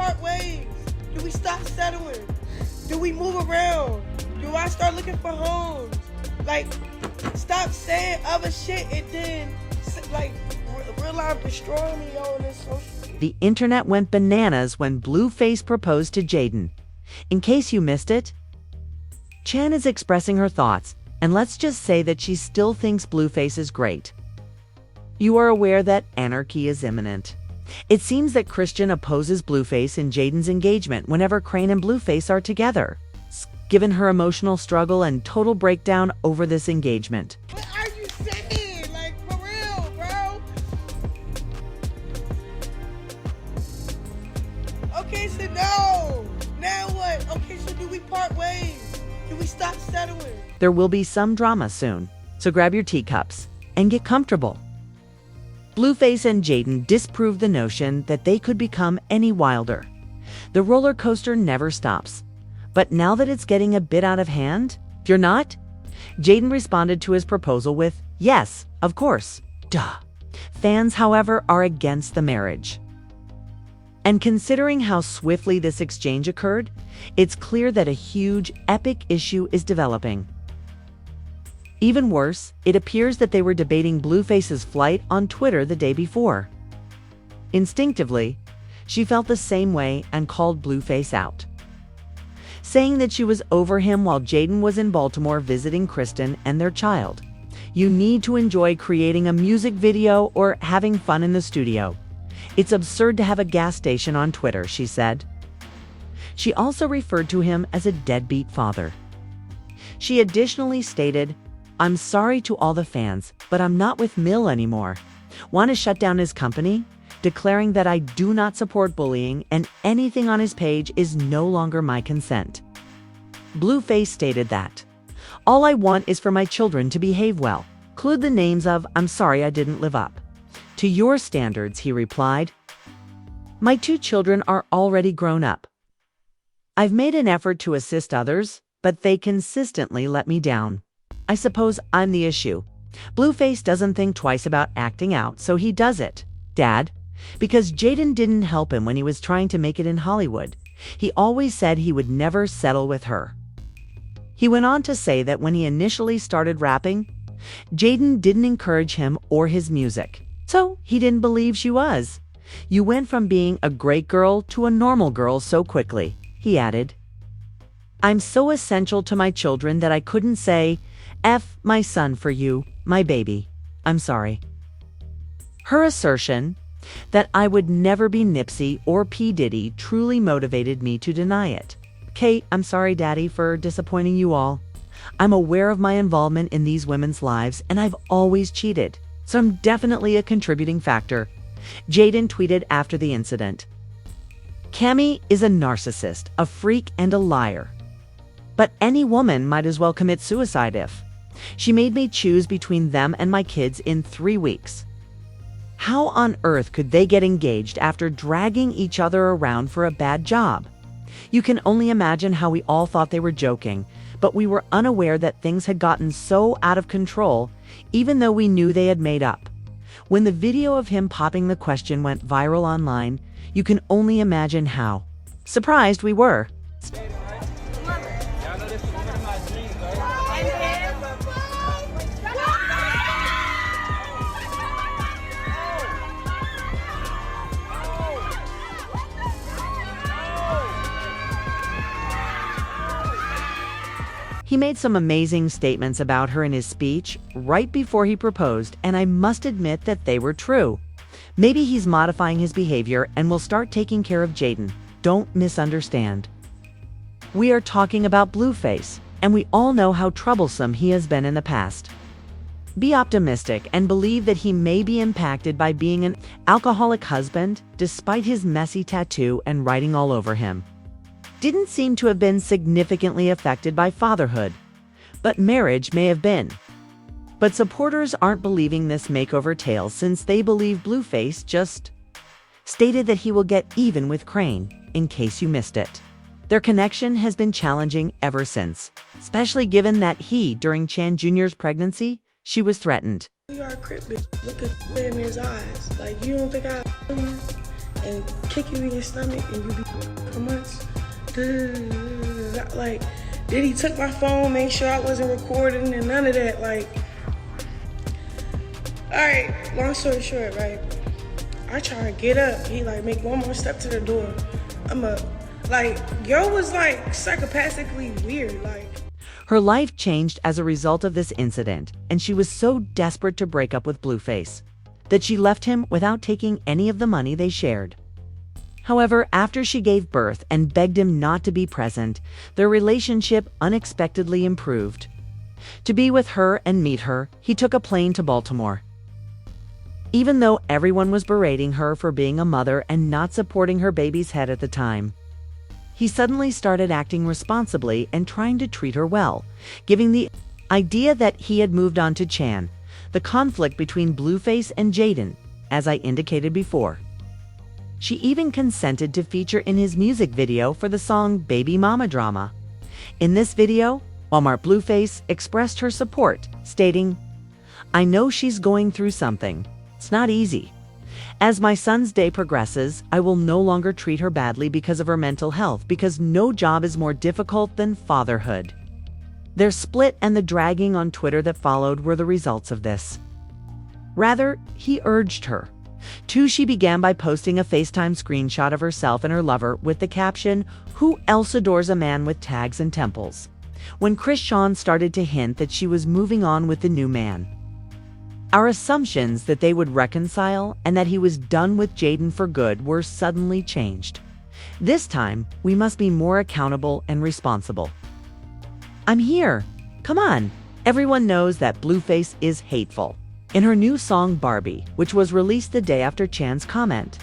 part ways? Do we stop settling? Do we move around? Do I start looking for homes? Like, stop saying other shit and then, like, real life destroying me on this social media. The internet went bananas when Blueface proposed to Jaden. In case you missed it, Chan is expressing her thoughts, and let's just say that she still thinks Blueface is great. You are aware that anarchy is imminent. It seems that Chrisean opposes Blueface in Jaden's engagement whenever Crane and Blueface are together, given her emotional struggle and total breakdown over this engagement. What are you saying? Like, for real, bro? Okay, so no. Now what? Okay, so do we part ways? Do we stop settling? There will be some drama soon, so grab your teacups and get comfortable. Blueface and Jaden disproved the notion that they could become any wilder. The roller coaster never stops. But now that it's getting a bit out of hand, you're not? Jaden responded to his proposal with, yes, of course, duh. Fans, however, are against the marriage. And considering how swiftly this exchange occurred, it's clear that a huge, epic issue is developing. Even worse, it appears that they were debating Blueface's flight on Twitter the day before. Instinctively, she felt the same way and called Blueface out, saying that she was over him while Jaden was in Baltimore visiting Kristen and their child. You need to enjoy creating a music video or having fun in the studio. It's absurd to have a gas station on Twitter, she said. She also referred to him as a deadbeat father. She additionally stated, I'm sorry to all the fans, but I'm not with Mill anymore. Want to shut down his company? Declaring that I do not support bullying and anything on his page is no longer my consent. Blueface stated that, all I want is for my children to behave well. Include the names of, I'm sorry I didn't live up to your standards, he replied. My 2 children are already grown up. I've made an effort to assist others, but they consistently let me down. I suppose I'm the issue. Blueface doesn't think twice about acting out, so he does it. Dad, because Jaden didn't help him when he was trying to make it in Hollywood. He always said he would never settle with her. He went on to say that when he initially started rapping, Jaden didn't encourage him or his music, so he didn't believe she was. You went from being a great girl to a normal girl so quickly, he added. I'm so essential to my children that I couldn't say, F my son for you, my baby. I'm sorry. Her assertion that I would never be Nipsey or P. Diddy truly motivated me to deny it. Kate, I'm sorry, Daddy, for disappointing you all. I'm aware of my involvement in these women's lives, and I've always cheated, so I'm definitely a contributing factor. Jaden tweeted after the incident. Cami is a narcissist, a freak, and a liar. But any woman might as well commit suicide if. She made me choose between them and my kids in 3 weeks. How on earth could they get engaged after dragging each other around for a bad job? You can only imagine how we all thought they were joking, but we were unaware that things had gotten so out of control, even though we knew they had made up. When the video of him popping the question went viral online, you can only imagine how surprised we were. He made some amazing statements about her in his speech right before he proposed, and I must admit that they were true. Maybe he's modifying his behavior and will start taking care of Jaden. Don't misunderstand. We are talking about Blueface, and we all know how troublesome he has been in the past. Be optimistic and believe that he may be impacted by being an alcoholic husband, despite his messy tattoo and writing all over him. Didn't seem to have been significantly affected by fatherhood, but marriage may have been. But supporters aren't believing this makeover tale since they believe Blueface just stated that he will get even with Crane, in case you missed it. Their connection has been challenging ever since, especially given that during Chan Jr.'s pregnancy, she was threatened. You are a crip bitch. Look at him in his eyes. Like, you don't think I you? and kick you in your stomach and you be for months. Like, then he took my phone, made sure I wasn't recording and none of that. Like, all right, long story short, right? I try to get up. He like make one more step to the door. I'm up. Like, yo was like psychopathically weird. Like, Her life changed as a result of this incident, and she was so desperate to break up with Blueface that she left him without taking any of the money they shared. However, after she gave birth and begged him not to be present, their relationship unexpectedly improved. To be with her and meet her, he took a plane to Baltimore. Even though everyone was berating her for being a mother and not supporting her baby's head at the time, he suddenly started acting responsibly and trying to treat her well, giving the idea that he had moved on to Chan, the conflict between Blueface and Jaden, as I indicated before. She even consented to feature in his music video for the song Baby Mama Drama. In this video, Walmart Blueface expressed her support, stating, "I know she's going through something. It's not easy. As my son's day progresses, I will no longer treat her badly because of her mental health, because no job is more difficult than fatherhood." Their split and the dragging on Twitter that followed were the results of this. Rather, he urged her. Too, she began by posting a FaceTime screenshot of herself and her lover with the caption, "Who else adores a man with tags and temples?" when Chrisean started to hint that she was moving on with the new man. Our assumptions that they would reconcile and that he was done with Jaden for good were suddenly changed. This time, we must be more accountable and responsible. "I'm here. Come on." Everyone knows that Blueface is hateful. In her new song Barbie, which was released the day after Chan's comment,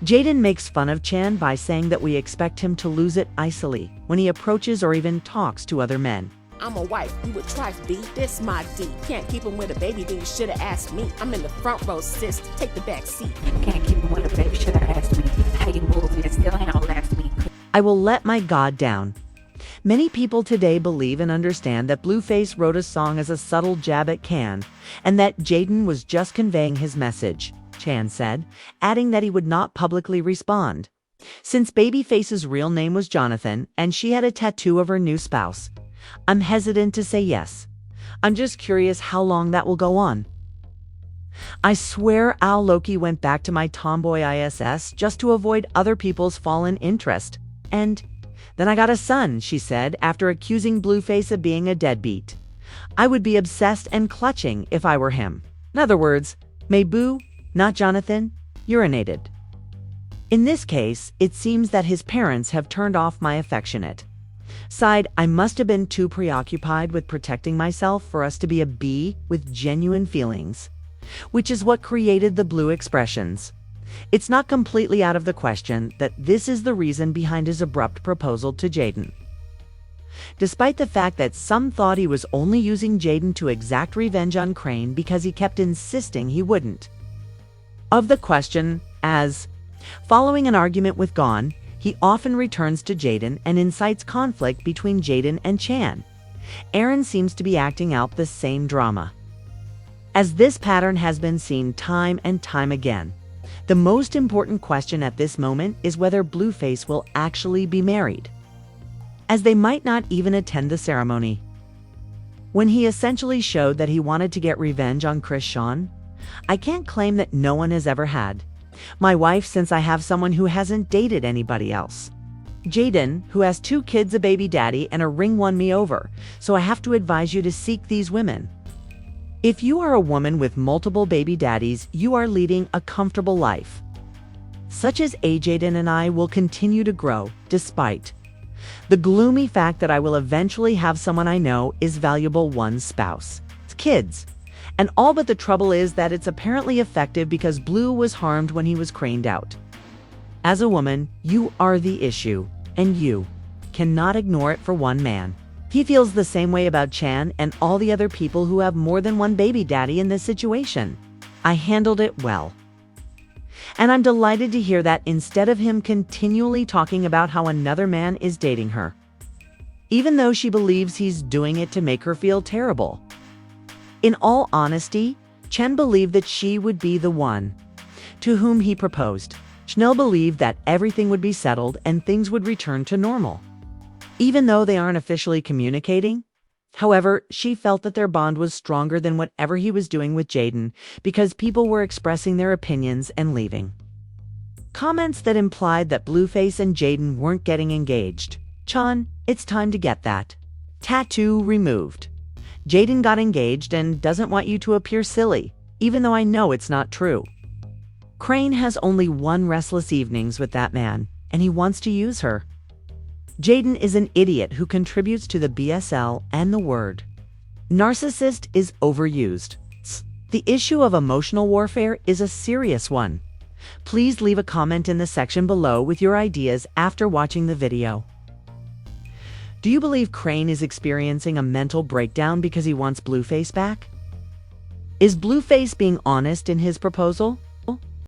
Jaden makes fun of Chan by saying that we expect him to lose it icily when he approaches or even talks to other men. "I'm a wife, you would try to be, this my D. Can't keep him with a baby, then you should've asked me. I'm in the front row, sis, take the back seat. Can't keep him with a baby, should've asked me. How you move and it still ain't outlast me." I will let my guard down. Many people today believe and understand that Blueface wrote a song as a subtle jab at Can, and that Jaden was just conveying his message, Chan said, adding that he would not publicly respond. Since Babyface's real name was Jonathan, and she had a tattoo of her new spouse, I'm hesitant to say yes. I'm just curious how long that will go on. I swear Al Loki went back to my tomboy ISS just to avoid other people's fallen interest. And then I got a son, she said, after accusing Blueface of being a deadbeat. I would be obsessed and clutching if I were him. In other words, may Boo, not Jonathan, urinated. In this case, it seems that his parents have turned off my affectionate side. I must have been too preoccupied with protecting myself for us to be a B with genuine feelings, which is what created the blue expressions. It's not completely out of the question that this is the reason behind his abrupt proposal to Jaden. Despite the fact that some thought he was only using Jaden to exact revenge on Crane because he kept insisting he wouldn't. Of the question, as, following an argument with Gon, he often returns to Jaden and incites conflict between Jaden and Chan. Aaron seems to be acting out the same drama. As this pattern has been seen time and time again, the most important question at this moment is whether Blueface will actually be married, as they might not even attend the ceremony. When he essentially showed that he wanted to get revenge on Chrisean, I can't claim that no one has ever had. My wife, since I have someone who hasn't dated anybody else. Jaden, who has 2 kids, a baby daddy, and a ring, won me over, so I have to advise you to seek these women. If you are a woman with multiple baby daddies, you are leading a comfortable life. Such as Jaden and I will continue to grow, despite the gloomy fact that I will eventually have someone I know is valuable one's spouse. It's kids. And all but the trouble is that it's apparently effective because Blue was harmed when he was craned out. As a woman, you are the issue, and you cannot ignore it for one man. He feels the same way about Chan and all the other people who have more than one baby daddy in this situation. I handled it well. And I'm delighted to hear that instead of him continually talking about how another man is dating her, even though she believes he's doing it to make her feel terrible. In all honesty, Chen believed that she would be the one to whom he proposed. Schnell believed that everything would be settled and things would return to normal, even though they aren't officially communicating. However, she felt that their bond was stronger than whatever he was doing with Jaden because people were expressing their opinions and leaving. Comments that implied that Blueface and Jaden weren't getting engaged. Chan, it's time to get that tattoo removed. Jaden got engaged and doesn't want you to appear silly, even though I know it's not true. Crane has only one restless evenings with that man, and he wants to use her. Jaden is an idiot who contributes to the BSL and the word narcissist is overused. The issue of emotional warfare is a serious one. Please leave a comment in the section below with your ideas after watching the video. Do you believe Crane is experiencing a mental breakdown because he wants Blueface back? Is Blueface being honest in his proposal?